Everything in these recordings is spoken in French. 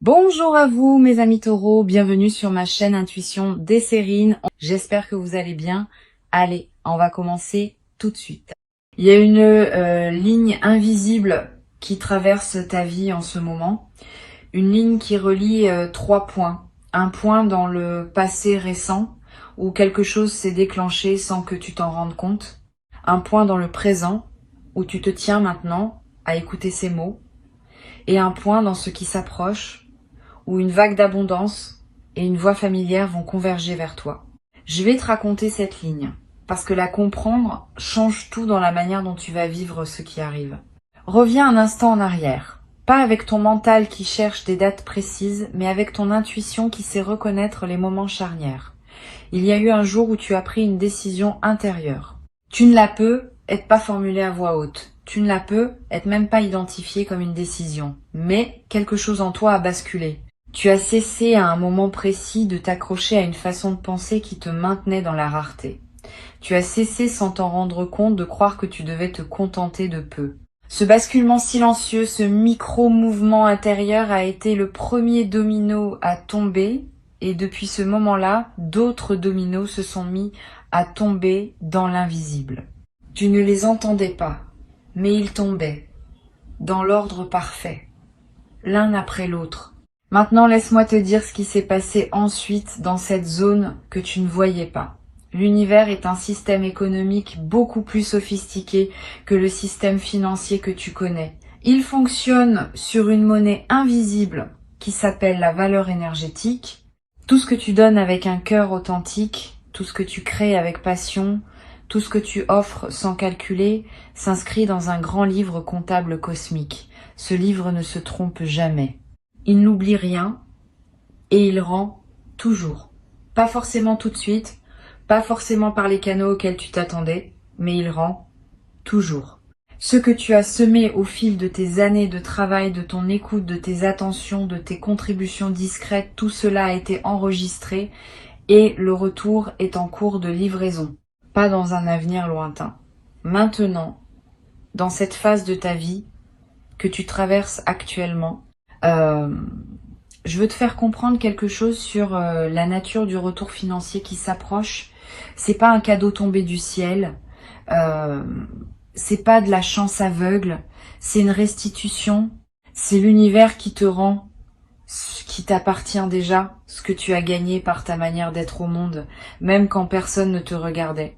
Bonjour à vous mes amis taureaux, bienvenue sur ma chaîne Intuition Desserine. J'espère que vous allez bien. Allez, on va commencer tout de suite. Il y a une ligne invisible qui traverse ta vie en ce moment. Une ligne qui relie trois points. Un point dans le passé récent où quelque chose s'est déclenché sans que tu t'en rendes compte. Un point dans le présent où tu te tiens maintenant à écouter ces mots. Et un point dans ce qui s'approche où une vague d'abondance et une voix familière vont converger vers toi. Je vais te raconter cette ligne, parce que la comprendre change tout dans la manière dont tu vas vivre ce qui arrive. Reviens un instant en arrière, pas avec ton mental qui cherche des dates précises, mais avec ton intuition qui sait reconnaître les moments charnières. Il y a eu un jour où tu as pris une décision intérieure. Tu ne la peux être pas formulée à voix haute. Tu ne la peux être même pas identifiée comme une décision. Mais quelque chose en toi a basculé. Tu as cessé à un moment précis de t'accrocher à une façon de penser qui te maintenait dans la rareté. Tu as cessé sans t'en rendre compte de croire que tu devais te contenter de peu. Ce basculement silencieux, ce micro-mouvement intérieur a été le premier domino à tomber et depuis ce moment-là, d'autres dominos se sont mis à tomber dans l'invisible. Tu ne les entendais pas, mais ils tombaient, dans l'ordre parfait, l'un après l'autre. Maintenant, laisse-moi te dire ce qui s'est passé ensuite dans cette zone que tu ne voyais pas. L'univers est un système économique beaucoup plus sophistiqué que le système financier que tu connais. Il fonctionne sur une monnaie invisible qui s'appelle la valeur énergétique. Tout ce que tu donnes avec un cœur authentique, tout ce que tu crées avec passion, tout ce que tu offres sans calculer, s'inscrit dans un grand livre comptable cosmique. Ce livre ne se trompe jamais. Il n'oublie rien et il rend toujours. Pas forcément tout de suite, pas forcément par les canaux auxquels tu t'attendais, mais il rend toujours. Ce que tu as semé au fil de tes années de travail, de ton écoute, de tes attentions, de tes contributions discrètes, tout cela a été enregistré et le retour est en cours de livraison, pas dans un avenir lointain. Maintenant, dans cette phase de ta vie que tu traverses actuellement, je veux te faire comprendre quelque chose sur la nature du retour financier qui s'approche. C'est pas un cadeau tombé du ciel, c'est pas de la chance aveugle, c'est une restitution, c'est l'univers qui te rend ce qui t'appartient déjà, ce que tu as gagné par ta manière d'être au monde, même quand personne ne te regardait.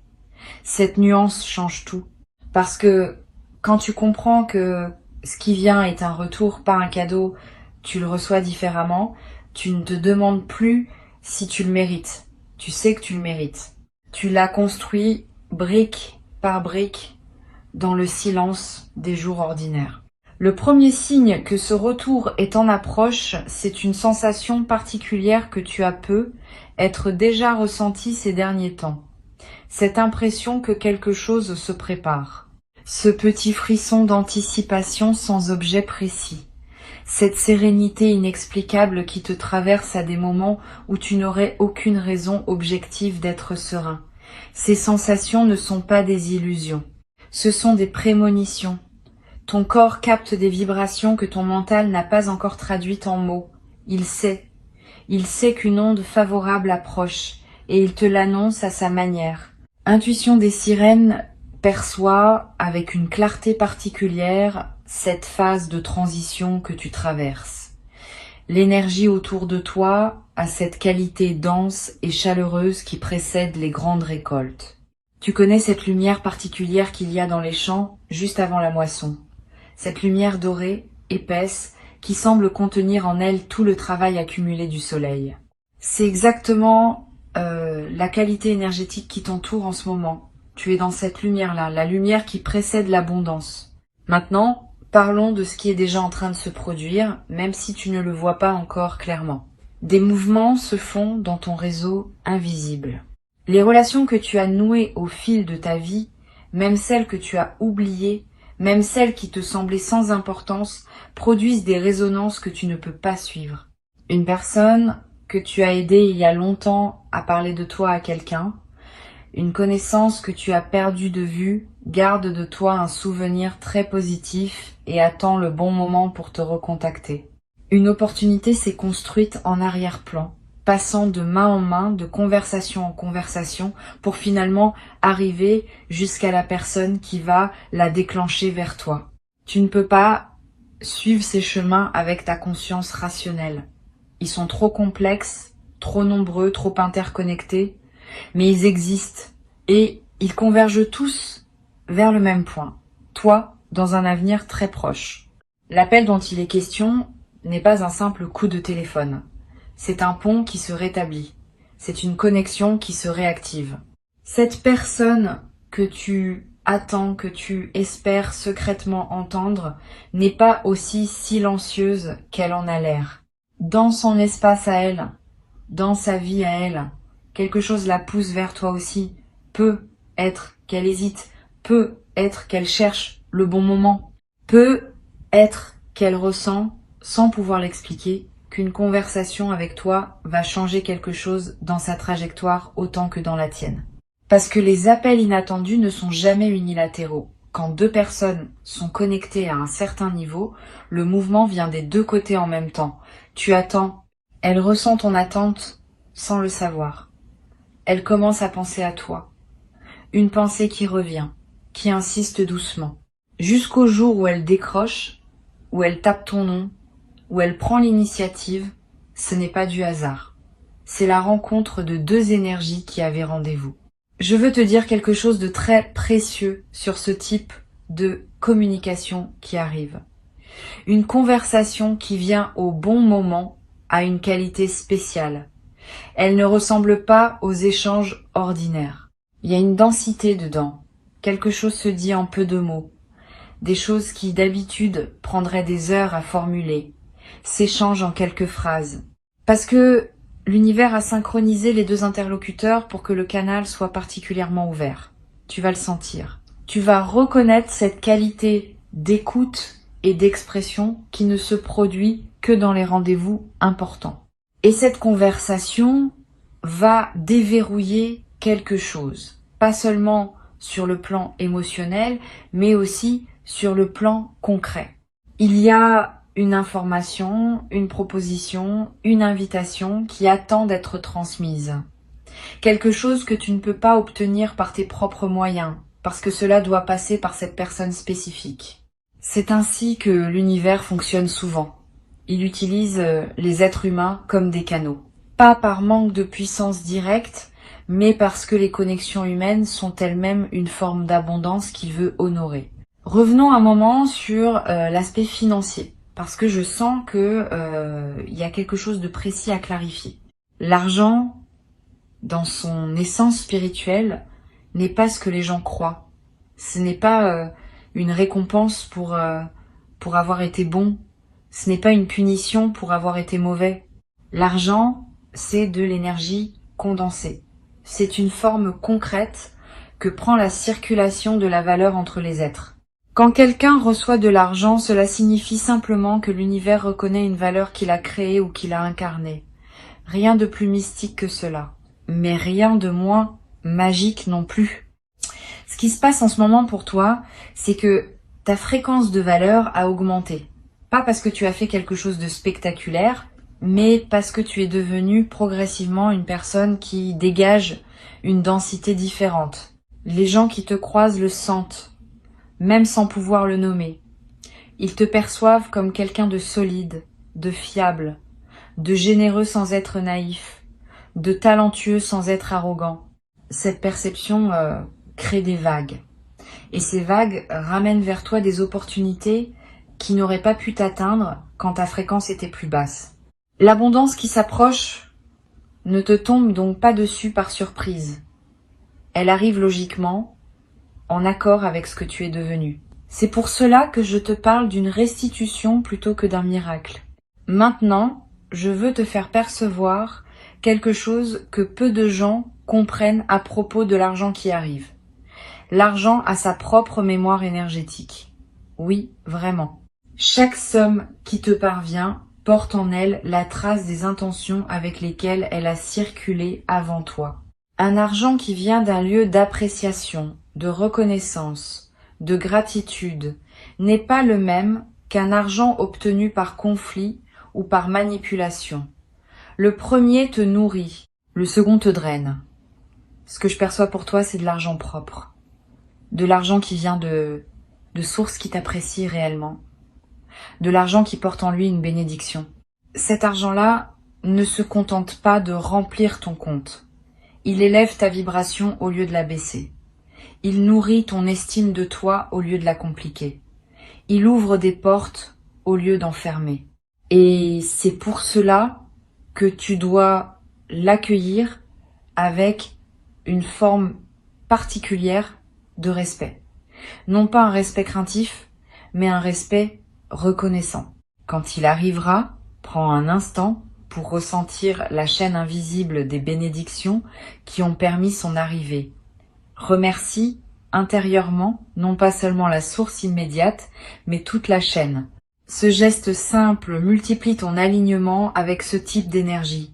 Cette nuance change tout, parce que quand tu comprends que ce qui vient est un retour, pas un cadeau, tu le reçois différemment, tu ne te demandes plus si tu le mérites. Tu sais que tu le mérites. Tu l'as construit brique par brique dans le silence des jours ordinaires. Le premier signe que ce retour est en approche, c'est une sensation particulière que tu as peu être déjà ressentie ces derniers temps. Cette impression que quelque chose se prépare. Ce petit frisson d'anticipation sans objet précis. Cette sérénité inexplicable qui te traverse à des moments où tu n'aurais aucune raison objective d'être serein. Ces sensations ne sont pas des illusions. Ce sont des prémonitions. Ton corps capte des vibrations que ton mental n'a pas encore traduites en mots. Il sait. Il sait qu'une onde favorable approche et il te l'annonce à sa manière. Intuition des sirènes perçoit avec une clarté particulière cette phase de transition que tu traverses. L'énergie autour de toi a cette qualité dense et chaleureuse qui précède les grandes récoltes. Tu connais cette lumière particulière qu'il y a dans les champs juste avant la moisson. Cette lumière dorée, épaisse, qui semble contenir en elle tout le travail accumulé du soleil. C'est exactement la qualité énergétique qui t'entoure en ce moment. Tu es dans cette lumière-là, la lumière qui précède l'abondance. Maintenant, parlons de ce qui est déjà en train de se produire, même si tu ne le vois pas encore clairement. Des mouvements se font dans ton réseau invisible. Les relations que tu as nouées au fil de ta vie, même celles que tu as oubliées, même celles qui te semblaient sans importance, produisent des résonances que tu ne peux pas suivre. Une personne que tu as aidée il y a longtemps à parler de toi à quelqu'un, une connaissance que tu as perdue de vue, garde de toi un souvenir très positif et attend le bon moment pour te recontacter. Une opportunité s'est construite en arrière-plan, passant de main en main, de conversation en conversation, pour finalement arriver jusqu'à la personne qui va la déclencher vers toi. Tu ne peux pas suivre ces chemins avec ta conscience rationnelle. Ils sont trop complexes, trop nombreux, trop interconnectés, mais ils existent et ils convergent tous vers le même point. Toi, dans un avenir très proche. L'appel dont il est question n'est pas un simple coup de téléphone. C'est un pont qui se rétablit. C'est une connexion qui se réactive. Cette personne que tu attends, que tu espères secrètement entendre, n'est pas aussi silencieuse qu'elle en a l'air. Dans son espace à elle, dans sa vie à elle, quelque chose la pousse vers toi aussi. Peut être qu'elle hésite, peut être qu'elle cherche le bon moment, peut être qu'elle ressent, sans pouvoir l'expliquer, qu'une conversation avec toi va changer quelque chose dans sa trajectoire autant que dans la tienne. Parce que les appels inattendus ne sont jamais unilatéraux. Quand deux personnes sont connectées à un certain niveau, le mouvement vient des deux côtés en même temps. Tu attends, elle ressent ton attente sans le savoir. Elle commence à penser à toi. Une pensée qui revient, qui insiste doucement. Jusqu'au jour où elle décroche, où elle tape ton nom, où elle prend l'initiative, ce n'est pas du hasard. C'est la rencontre de deux énergies qui avaient rendez-vous. Je veux te dire quelque chose de très précieux sur ce type de communication qui arrive. Une conversation qui vient au bon moment a une qualité spéciale. Elle ne ressemble pas aux échanges ordinaires. Il y a une densité dedans. Quelque chose se dit en peu de mots. Des choses qui d'habitude prendraient des heures à formuler s'échangent en quelques phrases. Parce que l'univers a synchronisé les deux interlocuteurs pour que le canal soit particulièrement ouvert. Tu vas le sentir. Tu vas reconnaître cette qualité d'écoute et d'expression qui ne se produit que dans les rendez-vous importants. Et cette conversation va déverrouiller quelque chose. Pas seulement sur le plan émotionnel, mais aussi sur le plan concret. Il y a une information, une proposition, une invitation qui attend d'être transmise. Quelque chose que tu ne peux pas obtenir par tes propres moyens, parce que cela doit passer par cette personne spécifique. C'est ainsi que l'univers fonctionne souvent. Il utilise les êtres humains comme des canaux. Pas par manque de puissance directe, mais parce que les connexions humaines sont elles-mêmes une forme d'abondance qu'il veut honorer. Revenons un moment sur l'aspect financier, parce que je sens que il y a quelque chose de précis à clarifier. L'argent, dans son essence spirituelle, n'est pas ce que les gens croient. Ce n'est pas une récompense pour avoir été bon. Ce n'est pas une punition pour avoir été mauvais. L'argent, c'est de l'énergie condensée. C'est une forme concrète que prend la circulation de la valeur entre les êtres. Quand quelqu'un reçoit de l'argent, cela signifie simplement que l'univers reconnaît une valeur qu'il a créée ou qu'il a incarnée. Rien de plus mystique que cela, mais rien de moins magique non plus. Ce qui se passe en ce moment pour toi, c'est que ta fréquence de valeur a augmenté. Pas parce que tu as fait quelque chose de spectaculaire, mais parce que tu es devenu progressivement une personne qui dégage une densité différente. Les gens qui te croisent le sentent, même sans pouvoir le nommer. Ils te perçoivent comme quelqu'un de solide, de fiable, de généreux sans être naïf, de talentueux sans être arrogant. Cette perception crée des vagues. Et ces vagues ramènent vers toi des opportunités qui n'auraient pas pu t'atteindre quand ta fréquence était plus basse. L'abondance qui s'approche ne te tombe donc pas dessus par surprise. Elle arrive logiquement, en accord avec ce que tu es devenu. C'est pour cela que je te parle d'une restitution plutôt que d'un miracle. Maintenant, je veux te faire percevoir quelque chose que peu de gens comprennent à propos de l'argent qui arrive. L'argent a sa propre mémoire énergétique. Oui, vraiment. Chaque somme qui te parvient porte en elle la trace des intentions avec lesquelles elle a circulé avant toi. Un argent qui vient d'un lieu d'appréciation, de reconnaissance, de gratitude, n'est pas le même qu'un argent obtenu par conflit ou par manipulation. Le premier te nourrit, le second te draine. Ce que je perçois pour toi, c'est de l'argent propre. De l'argent qui vient de sources qui t'apprécient réellement. De l'argent qui porte en lui une bénédiction. Cet argent-là ne se contente pas de remplir ton compte. Il élève ta vibration au lieu de la baisser. Il nourrit ton estime de toi au lieu de la compliquer. Il ouvre des portes au lieu d'en fermer. Et c'est pour cela que tu dois l'accueillir avec une forme particulière de respect. Non pas un respect craintif, mais un respect reconnaissant. Quand il arrivera, prends un instant pour ressentir la chaîne invisible des bénédictions qui ont permis son arrivée. Remercie intérieurement, non pas seulement la source immédiate, mais toute la chaîne. Ce geste simple multiplie ton alignement avec ce type d'énergie.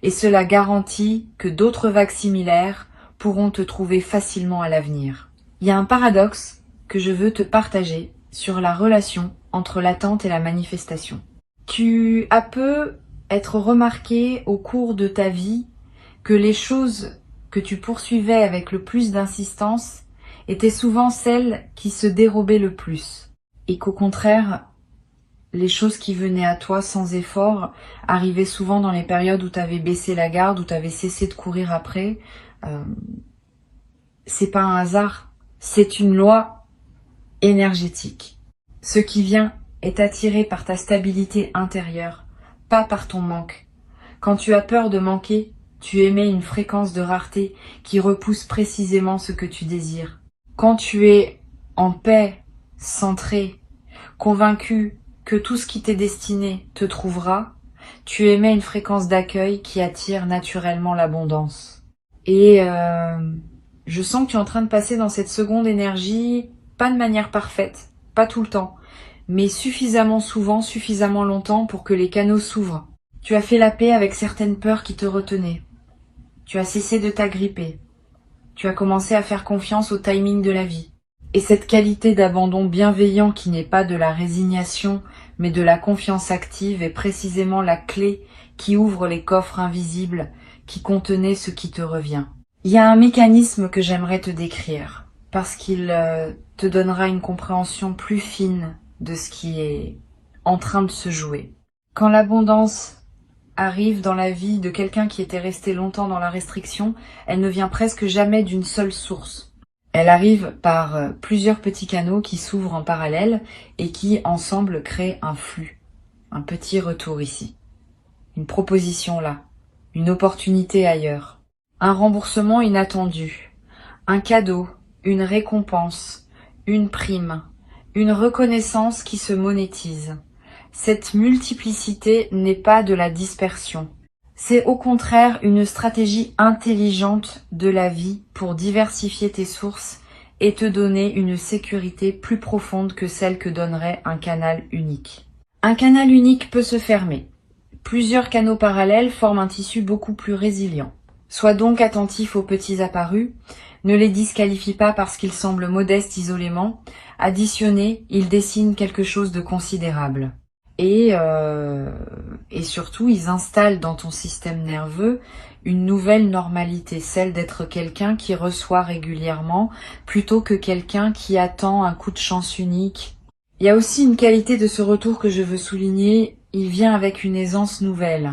Et cela garantit que d'autres vagues similaires pourront te trouver facilement à l'avenir. Il y a un paradoxe que je veux te partager sur la relation entre l'attente et la manifestation. Tu as peu être remarqué au cours de ta vie que les choses que tu poursuivais avec le plus d'insistance étaient souvent celles qui se dérobaient le plus, et qu'au contraire, les choses qui venaient à toi sans effort arrivaient souvent dans les périodes où tu avais baissé la garde, où tu avais cessé de courir après. C'est pas un hasard, c'est une loi énergétique. Ce qui vient est attiré par ta stabilité intérieure, pas par ton manque. Quand tu as peur de manquer, tu émets une fréquence de rareté qui repousse précisément ce que tu désires. Quand tu es en paix, centré, convaincu que tout ce qui t'est destiné te trouvera, tu émets une fréquence d'accueil qui attire naturellement l'abondance. Et je sens que tu es en train de passer dans cette seconde énergie, pas de manière parfaite, pas tout le temps, mais suffisamment souvent, suffisamment longtemps pour que les canaux s'ouvrent. Tu as fait la paix avec certaines peurs qui te retenaient. Tu as cessé de t'agripper. Tu as commencé à faire confiance au timing de la vie. Et cette qualité d'abandon bienveillant qui n'est pas de la résignation, mais de la confiance active est précisément la clé qui ouvre les coffres invisibles qui contenaient ce qui te revient. Il y a un mécanisme que j'aimerais te décrire, parce qu'il te donnera une compréhension plus fine de ce qui est en train de se jouer. Quand l'abondance arrive dans la vie de quelqu'un qui était resté longtemps dans la restriction, elle ne vient presque jamais d'une seule source. Elle arrive par plusieurs petits canaux qui s'ouvrent en parallèle et qui ensemble créent un flux. Un petit retour ici. Une proposition là. Une opportunité ailleurs. Un remboursement inattendu. Un cadeau. Une récompense. Une prime. Une reconnaissance qui se monétise. Cette multiplicité n'est pas de la dispersion. C'est au contraire une stratégie intelligente de la vie pour diversifier tes sources et te donner une sécurité plus profonde que celle que donnerait un canal unique. Un canal unique peut se fermer. Plusieurs canaux parallèles forment un tissu beaucoup plus résilient. Sois donc attentif aux petits apparus. Ne les disqualifie pas parce qu'ils semblent modestes isolément. Additionnés, ils dessinent quelque chose de considérable. Et surtout, ils installent dans ton système nerveux une nouvelle normalité, celle d'être quelqu'un qui reçoit régulièrement, plutôt que quelqu'un qui attend un coup de chance unique. Il y a aussi une qualité de ce retour que je veux souligner, il vient avec une aisance nouvelle.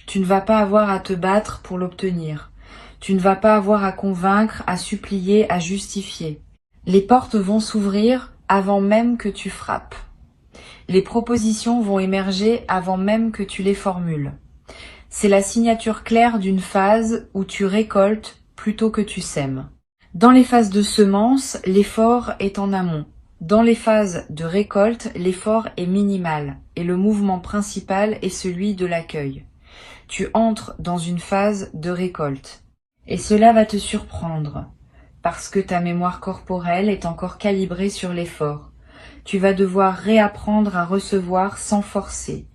Tu ne vas pas avoir à te battre pour l'obtenir. Tu ne vas pas avoir à convaincre, à supplier, à justifier. Les portes vont s'ouvrir avant même que tu frappes. Les propositions vont émerger avant même que tu les formules. C'est la signature claire d'une phase où tu récoltes plutôt que tu sèmes. Dans les phases de semence, l'effort est en amont. Dans les phases de récolte, l'effort est minimal et le mouvement principal est celui de l'accueil. Tu entres dans une phase de récolte et cela va te surprendre parce que ta mémoire corporelle est encore calibrée sur l'effort. Tu vas devoir réapprendre à recevoir sans forcer,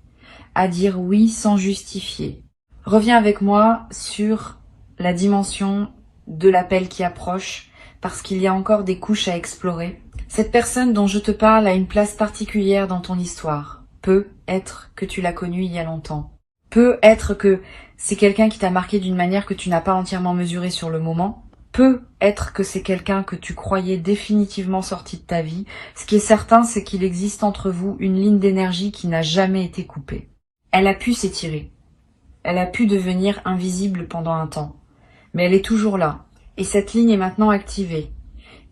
à dire oui sans justifier. Reviens avec moi sur la dimension de l'appel qui approche, parce qu'il y a encore des couches à explorer. Cette personne dont je te parle a une place particulière dans ton histoire. peut être que tu l'as connu il y a longtemps. Peut être que c'est quelqu'un qui t'a marqué d'une manière que tu n'as pas entièrement mesurée sur le moment. Peut être que c'est quelqu'un que tu croyais définitivement sorti de ta vie. Ce qui est certain, c'est qu'il existe entre vous une ligne d'énergie qui n'a jamais été coupée. Elle a pu s'étirer. Elle a pu devenir invisible pendant un temps. Mais elle est toujours là. Et cette ligne est maintenant activée.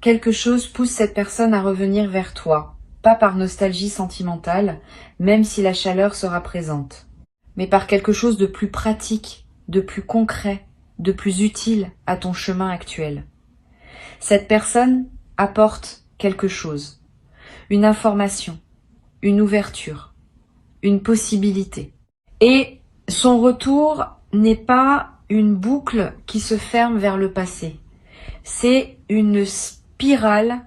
Quelque chose pousse cette personne à revenir vers toi. Pas par nostalgie sentimentale, même si la chaleur sera présente, mais par quelque chose de plus pratique, de plus concret, de plus utile à ton chemin actuel. Cette personne apporte quelque chose, une information, une ouverture, une possibilité. Et son retour n'est pas une boucle qui se ferme vers le passé. C'est une spirale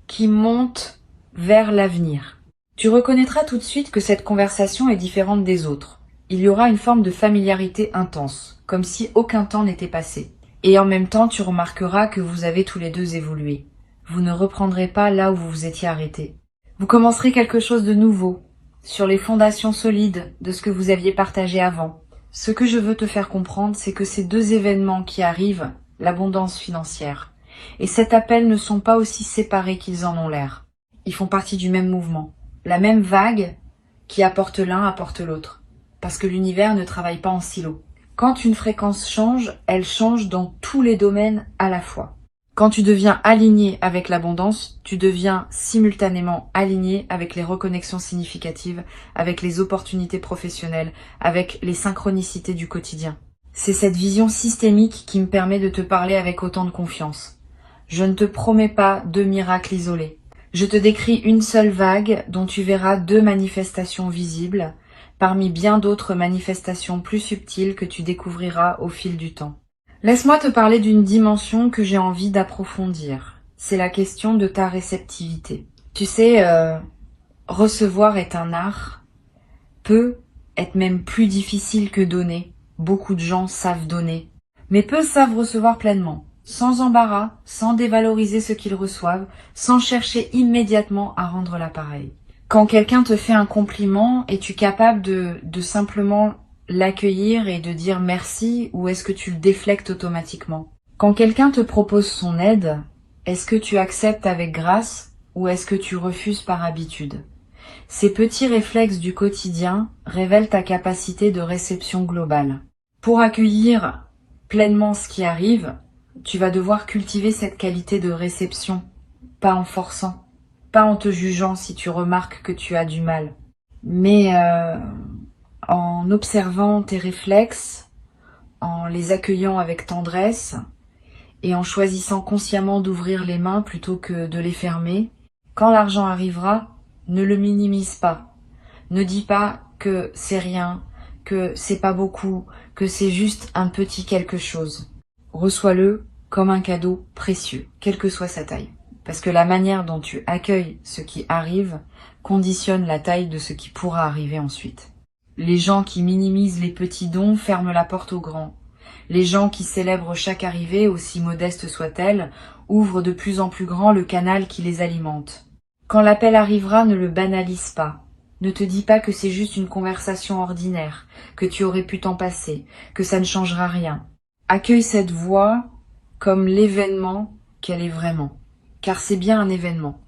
qui monte vers l'avenir. Tu reconnaîtras tout de suite que cette conversation est différente des autres. Il y aura une forme de familiarité intense, comme si aucun temps n'était passé. Et en même temps, tu remarqueras que vous avez tous les deux évolué. Vous ne reprendrez pas là où vous vous étiez arrêté. Vous commencerez quelque chose de nouveau, sur les fondations solides de ce que vous aviez partagé avant. Ce que je veux te faire comprendre, c'est que ces deux événements qui arrivent, l'abondance financière et cet appel ne sont pas aussi séparés qu'ils en ont l'air. Ils font partie du même mouvement. La même vague qui apporte l'un apporte l'autre. Parce que l'univers ne travaille pas en silo. Quand une fréquence change, elle change dans tous les domaines à la fois. Quand tu deviens aligné avec l'abondance, tu deviens simultanément aligné avec les reconnexions significatives, avec les opportunités professionnelles, avec les synchronicités du quotidien. C'est cette vision systémique qui me permet de te parler avec autant de confiance. Je ne te promets pas deux miracles isolés. Je te décris une seule vague dont tu verras deux manifestations visibles, parmi bien d'autres manifestations plus subtiles que tu découvriras au fil du temps. Laisse-moi te parler d'une dimension que j'ai envie d'approfondir. C'est la question de ta réceptivité. Tu sais, recevoir est un art, peut être même plus difficile que donner. Beaucoup de gens savent donner, mais peu savent recevoir pleinement. Sans embarras, sans dévaloriser ce qu'ils reçoivent, sans chercher immédiatement à rendre l'appareil. Quand quelqu'un te fait un compliment, es-tu capable de simplement l'accueillir et de dire merci, ou est-ce que tu le déflectes automatiquement? Quand quelqu'un te propose son aide, est-ce que tu acceptes avec grâce ou est-ce que tu refuses par habitude? Ces petits réflexes du quotidien révèlent ta capacité de réception globale. Pour accueillir pleinement ce qui arrive, tu vas devoir cultiver cette qualité de réception, pas en forçant, pas en te jugeant si tu remarques que tu as du mal, mais en observant tes réflexes, en les accueillant avec tendresse et en choisissant consciemment d'ouvrir les mains plutôt que de les fermer. Quand l'argent arrivera, ne le minimise pas. Ne dis pas que c'est rien, que c'est pas beaucoup, que c'est juste un petit quelque chose. Reçois-le comme un cadeau précieux, quelle que soit sa taille. Parce que la manière dont tu accueilles ce qui arrive conditionne la taille de ce qui pourra arriver ensuite. Les gens qui minimisent les petits dons ferment la porte aux grands. Les gens qui célèbrent chaque arrivée, aussi modeste soit-elle, ouvrent de plus en plus grand le canal qui les alimente. Quand l'appel arrivera, ne le banalise pas. Ne te dis pas que c'est juste une conversation ordinaire, que tu aurais pu t'en passer, que ça ne changera rien. Accueille cette voix comme l'événement qu'elle est vraiment. Car c'est bien un événement.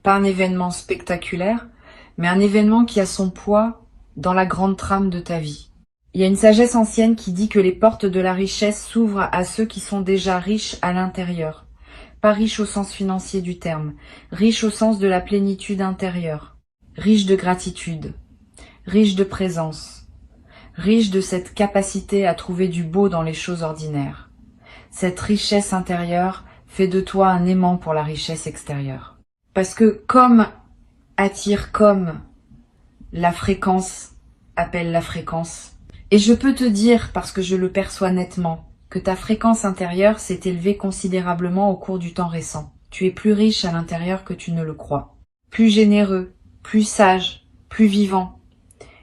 Pas un événement spectaculaire, mais un événement qui a son poids dans la grande trame de ta vie. Il y a une sagesse ancienne qui dit que les portes de la richesse s'ouvrent à ceux qui sont déjà riches à l'intérieur. Pas riches au sens financier du terme, riches au sens de la plénitude intérieure, riches de gratitude, riches de présence, riches de cette capacité à trouver du beau dans les choses ordinaires. Cette richesse intérieure fait de toi un aimant pour la richesse extérieure. Parce que comme attire comme, la fréquence appelle la fréquence. Et je peux te dire, parce que je le perçois nettement, que ta fréquence intérieure s'est élevée considérablement au cours du temps récent. Tu es plus riche à l'intérieur que tu ne le crois. Plus généreux, plus sage, plus vivant.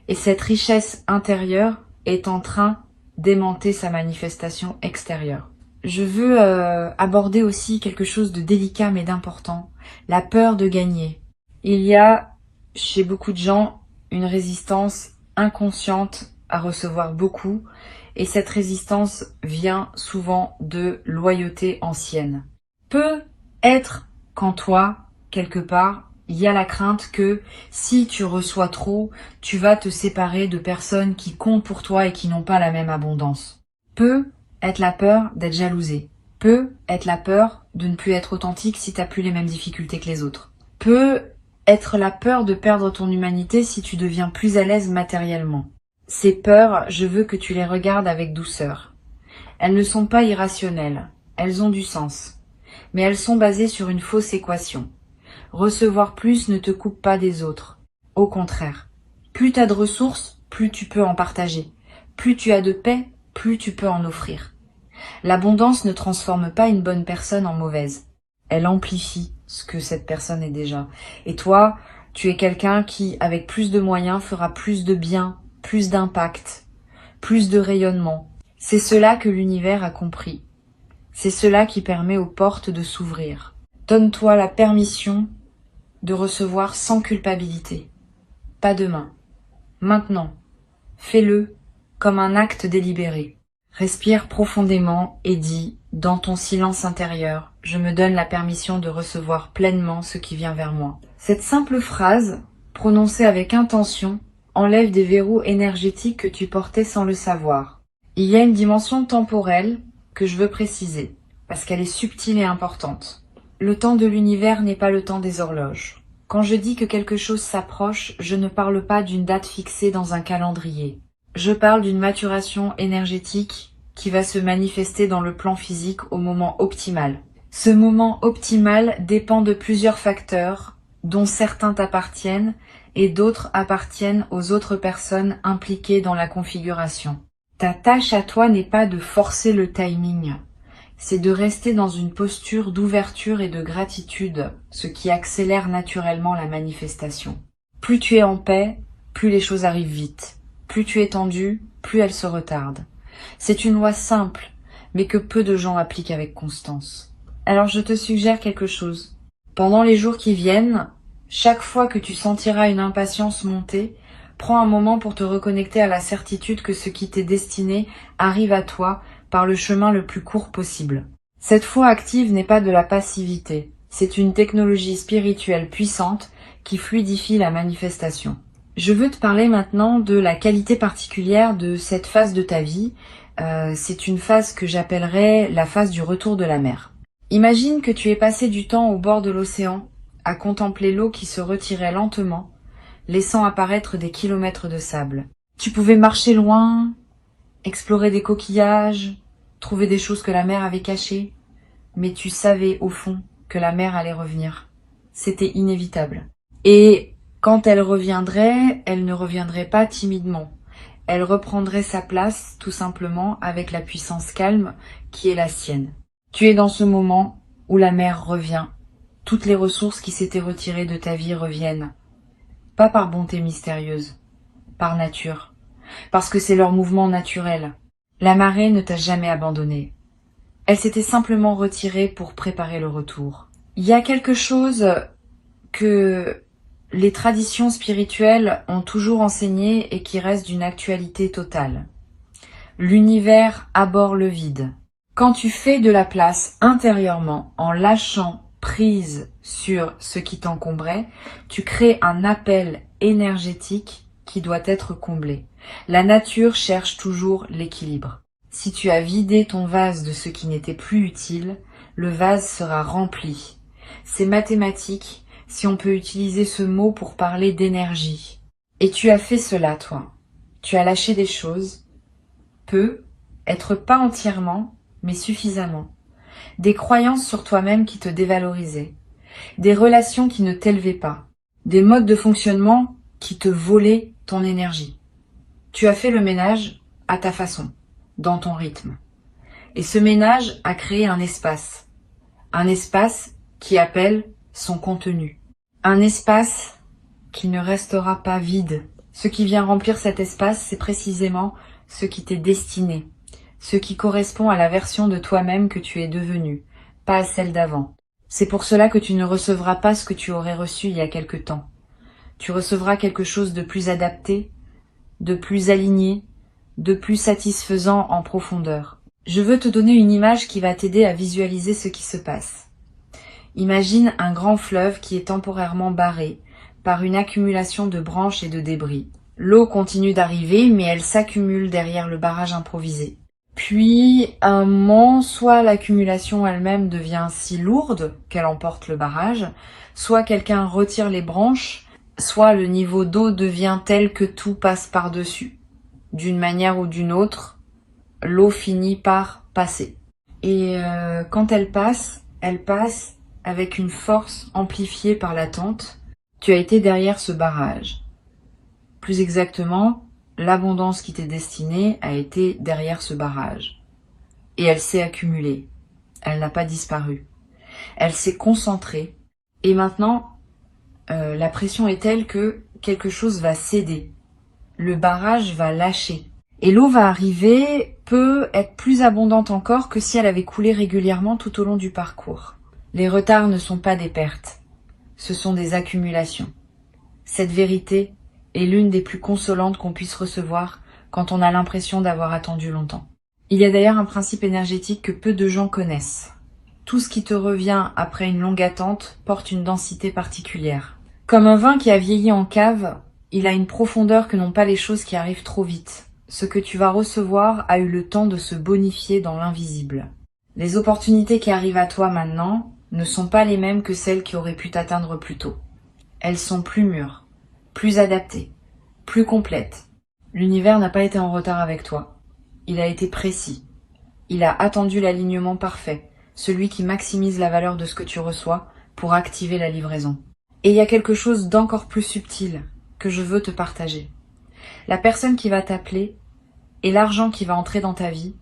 Et cette richesse intérieure est en train d'aimanter sa manifestation extérieure. Je veux aborder aussi quelque chose de délicat mais d'important. La peur de gagner. Il y a chez beaucoup de gens une résistance inconsciente à recevoir beaucoup, et cette résistance vient souvent de loyauté ancienne. Peut être qu'en toi, quelque part, il y a la crainte que si tu reçois trop, tu vas te séparer de personnes qui comptent pour toi et qui n'ont pas la même abondance. Peut être la peur d'être jalousé. Peut être la peur de ne plus être authentique si tu n'as plus les mêmes difficultés que les autres. Peut être la peur de perdre ton humanité si tu deviens plus à l'aise matériellement. Ces peurs, je veux que tu les regardes avec douceur. Elles ne sont pas irrationnelles, elles ont du sens. Mais elles sont basées sur une fausse équation. Recevoir plus ne te coupe pas des autres. Au contraire, plus tu as de ressources, plus tu peux en partager. Plus tu as de paix, plus tu peux en offrir. L'abondance ne transforme pas une bonne personne en mauvaise. Elle amplifie ce que cette personne est déjà. Et toi, tu es quelqu'un qui, avec plus de moyens, fera plus de bien, plus d'impact, plus de rayonnement. C'est cela que l'univers a compris. C'est cela qui permet aux portes de s'ouvrir. Donne-toi la permission de recevoir sans culpabilité. Pas demain. Maintenant. Fais-le comme un acte délibéré. Respire profondément et dis, dans ton silence intérieur, je me donne la permission de recevoir pleinement ce qui vient vers moi. Cette simple phrase, prononcée avec intention, enlève des verrous énergétiques que tu portais sans le savoir. Il y a une dimension temporelle que je veux préciser, parce qu'elle est subtile et importante. Le temps de l'univers n'est pas le temps des horloges. Quand je dis que quelque chose s'approche, je ne parle pas d'une date fixée dans un calendrier. Je parle d'une maturation énergétique qui va se manifester dans le plan physique au moment optimal. Ce moment optimal dépend de plusieurs facteurs, dont certains t'appartiennent et d'autres appartiennent aux autres personnes impliquées dans la configuration. Ta tâche à toi n'est pas de forcer le timing, c'est de rester dans une posture d'ouverture et de gratitude, ce qui accélère naturellement la manifestation. Plus tu es en paix, plus les choses arrivent vite. Plus tu es tendu, plus elles se retardent. C'est une loi simple, mais que peu de gens appliquent avec constance. Alors je te suggère quelque chose. Pendant les jours qui viennent, chaque fois que tu sentiras une impatience monter, prends un moment pour te reconnecter à la certitude que ce qui t'est destiné arrive à toi par le chemin le plus court possible. Cette foi active n'est pas de la passivité, c'est une technologie spirituelle puissante qui fluidifie la manifestation. Je veux te parler maintenant de la qualité particulière de cette phase de ta vie. C'est une phase que j'appellerais la phase du retour de la mer. Imagine que tu aies passé du temps au bord de l'océan, à contempler l'eau qui se retirait lentement, laissant apparaître des kilomètres de sable. Tu pouvais marcher loin, explorer des coquillages, trouver des choses que la mer avait cachées, mais tu savais au fond que la mer allait revenir. C'était inévitable. Et quand elle ne reviendrait pas timidement. Elle reprendrait sa place, tout simplement, avec la puissance calme qui est la sienne. Tu es dans ce moment où la mer revient. Toutes les ressources qui s'étaient retirées de ta vie reviennent. Pas par bonté mystérieuse, par nature. Parce que c'est leur mouvement naturel. La marée ne t'a jamais abandonné. Elle s'était simplement retirée pour préparer le retour. Il y a quelque chose que les traditions spirituelles ont toujours enseigné et qui reste d'une actualité totale. L'univers abhorre le vide. Quand tu fais de la place intérieurement en lâchant prise sur ce qui t'encombrait, tu crées un appel énergétique qui doit être comblé. La nature cherche toujours l'équilibre. Si tu as vidé ton vase de ce qui n'était plus utile, le vase sera rempli. C'est mathématique, si on peut utiliser ce mot pour parler d'énergie. Et tu as fait cela, toi. Tu as lâché des choses, peu, être pas entièrement, mais suffisamment. Des croyances sur toi-même qui te dévalorisaient, des relations qui ne t'élevaient pas, des modes de fonctionnement qui te volaient ton énergie. Tu as fait le ménage à ta façon, dans ton rythme. Et ce ménage a créé un espace qui appelle son contenu. Un espace qui ne restera pas vide. Ce qui vient remplir cet espace, c'est précisément ce qui t'est destiné, ce qui correspond à la version de toi-même que tu es devenu, pas à celle d'avant. C'est pour cela que tu ne recevras pas ce que tu aurais reçu il y a quelque temps. Tu recevras quelque chose de plus adapté, de plus aligné, de plus satisfaisant en profondeur. Je veux te donner une image qui va t'aider à visualiser ce qui se passe. Imagine un grand fleuve qui est temporairement barré par une accumulation de branches et de débris. L'eau continue d'arriver, mais elle s'accumule derrière le barrage improvisé. Puis, à un moment, soit l'accumulation elle-même devient si lourde qu'elle emporte le barrage, soit quelqu'un retire les branches, soit le niveau d'eau devient tel que tout passe par-dessus. D'une manière ou d'une autre, l'eau finit par passer. Et quand elle passe avec une force amplifiée par l'attente. Tu as été derrière ce barrage. Plus exactement, l'abondance qui t'est destinée a été derrière ce barrage. Et elle s'est accumulée. Elle n'a pas disparu. Elle s'est concentrée. Et maintenant, la pression est telle que quelque chose va céder. Le barrage va lâcher. Et l'eau va arriver, peut être plus abondante encore que si elle avait coulé régulièrement tout au long du parcours. Les retards ne sont pas des pertes. Ce sont des accumulations. Cette vérité est l'une des plus consolantes qu'on puisse recevoir quand on a l'impression d'avoir attendu longtemps. Il y a d'ailleurs un principe énergétique que peu de gens connaissent. Tout ce qui te revient après une longue attente porte une densité particulière. Comme un vin qui a vieilli en cave, il a une profondeur que n'ont pas les choses qui arrivent trop vite. Ce que tu vas recevoir a eu le temps de se bonifier dans l'invisible. Les opportunités qui arrivent à toi maintenant ne sont pas les mêmes que celles qui auraient pu t'atteindre plus tôt. Elles sont plus mûres, plus adaptées, plus complètes. L'univers n'a pas été en retard avec toi. Il a été précis. Il a attendu l'alignement parfait, celui qui maximise la valeur de ce que tu reçois pour activer la livraison. Et il y a quelque chose d'encore plus subtil que je veux te partager. La personne qui va t'appeler et l'argent qui va entrer dans ta vie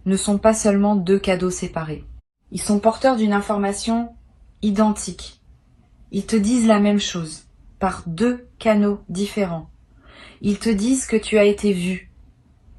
ne sont pas seulement deux cadeaux séparés. Ils sont porteurs d'une information identique. Ils te disent la même chose, par deux canaux différents. Ils te disent que tu as été vu,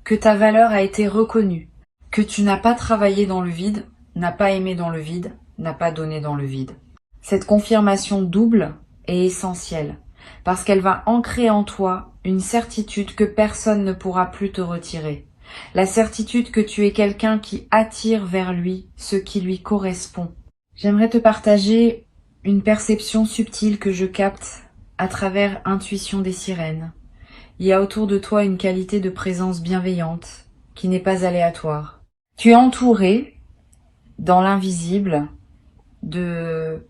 que ta valeur a été reconnue, que tu n'as pas travaillé dans le vide, n'as pas aimé dans le vide, n'as pas donné dans le vide. Cette confirmation double est essentielle, parce qu'elle va ancrer en toi une certitude que personne ne pourra plus te retirer. La certitude que tu es quelqu'un qui attire vers lui ce qui lui correspond. J'aimerais te partager une perception subtile que je capte à travers Intuition des sirènes. Il y a autour de toi une qualité de présence bienveillante qui n'est pas aléatoire. Tu es entouré, dans l'invisible, de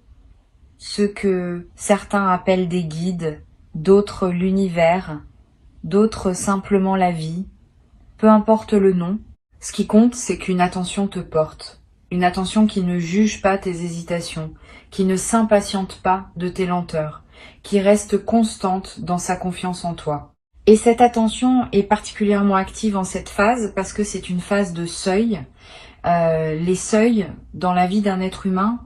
ce que certains appellent des guides, d'autres l'univers, d'autres simplement la vie. Peu importe le nom, ce qui compte, c'est qu'une attention te porte. Une attention qui ne juge pas tes hésitations, qui ne s'impatiente pas de tes lenteurs, qui reste constante dans sa confiance en toi. Et cette attention est particulièrement active en cette phase parce que c'est une phase de seuil. Les seuils dans la vie d'un être humain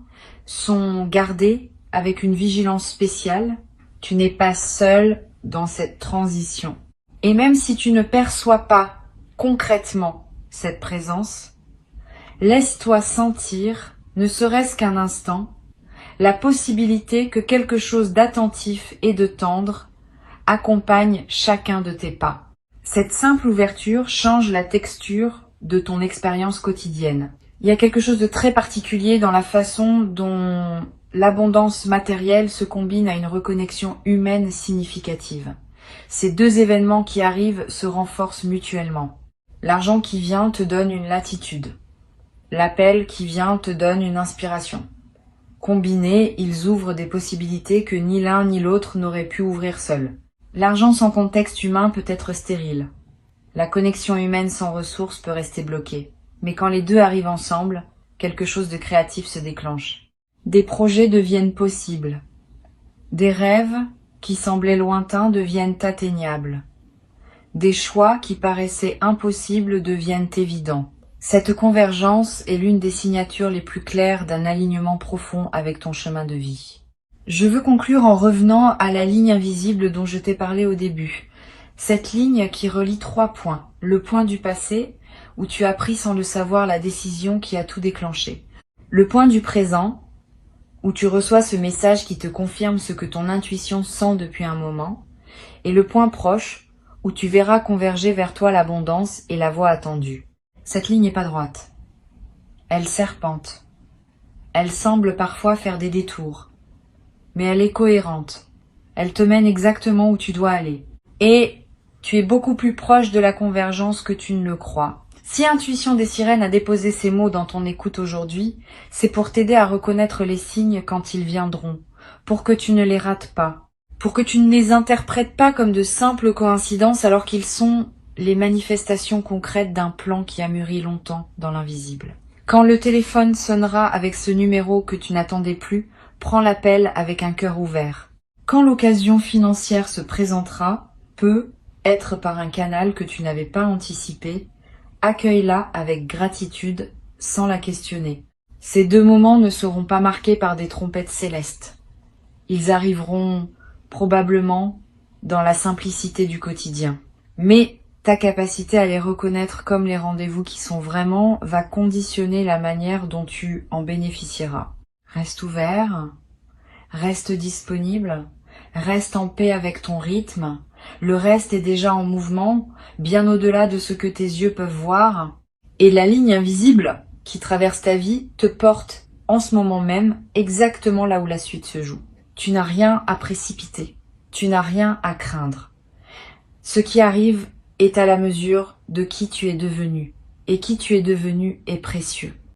sont gardés avec une vigilance spéciale. Tu n'es pas seul dans cette transition. Et même si tu ne perçois pas concrètement cette présence, laisse-toi sentir, ne serait-ce qu'un instant, la possibilité que quelque chose d'attentif et de tendre accompagne chacun de tes pas. Cette simple ouverture change la texture de ton expérience quotidienne. Il y a quelque chose de très particulier dans la façon dont l'abondance matérielle se combine à une reconnexion humaine significative. Ces deux événements qui arrivent se renforcent mutuellement. L'argent qui vient te donne une latitude. L'appel qui vient te donne une inspiration. Combinés, ils ouvrent des possibilités que ni l'un ni l'autre n'aurait pu ouvrir seul. L'argent sans contexte humain peut être stérile. La connexion humaine sans ressources peut rester bloquée. Mais quand les deux arrivent ensemble, quelque chose de créatif se déclenche. Des projets deviennent possibles. Des rêves qui semblaient lointains deviennent atteignables. Des choix qui paraissaient impossibles deviennent évidents. Cette convergence est l'une des signatures les plus claires d'un alignement profond avec ton chemin de vie. Je veux conclure en revenant à la ligne invisible dont je t'ai parlé au début. Cette ligne qui relie 3 points. Le point du passé, où tu as pris sans le savoir la décision qui a tout déclenché. Le point du présent, où tu reçois ce message qui te confirme ce que ton intuition sent depuis un moment, et le point proche, où tu verras converger vers toi l'abondance et la voie attendue. Cette ligne n'est pas droite. Elle serpente. Elle semble parfois faire des détours. Mais elle est cohérente. Elle te mène exactement où tu dois aller. Et tu es beaucoup plus proche de la convergence que tu ne le crois. Si Intuition des Sirènes a déposé ces mots dans ton écoute aujourd'hui, c'est pour t'aider à reconnaître les signes quand ils viendront, pour que tu ne les rates pas, pour que tu ne les interprètes pas comme de simples coïncidences alors qu'ils sont les manifestations concrètes d'un plan qui a mûri longtemps dans l'invisible. Quand le téléphone sonnera avec ce numéro que tu n'attendais plus, prends l'appel avec un cœur ouvert. Quand l'occasion financière se présentera, peut être par un canal que tu n'avais pas anticipé, accueille-la avec gratitude sans la questionner. Ces 2 moments ne seront pas marqués par des trompettes célestes. Ils arriveront probablement dans la simplicité du quotidien. Mais ta capacité à les reconnaître comme les rendez-vous qui sont vraiment va conditionner la manière dont tu en bénéficieras. Reste ouvert, reste disponible, reste en paix avec ton rythme. Le reste est déjà en mouvement, bien au-delà de ce que tes yeux peuvent voir. Et la ligne invisible qui traverse ta vie te porte en ce moment même exactement là où la suite se joue. Tu n'as rien à précipiter, tu n'as rien à craindre. Ce qui arrive est à la mesure de qui tu es devenu, et qui tu es devenu est précieux.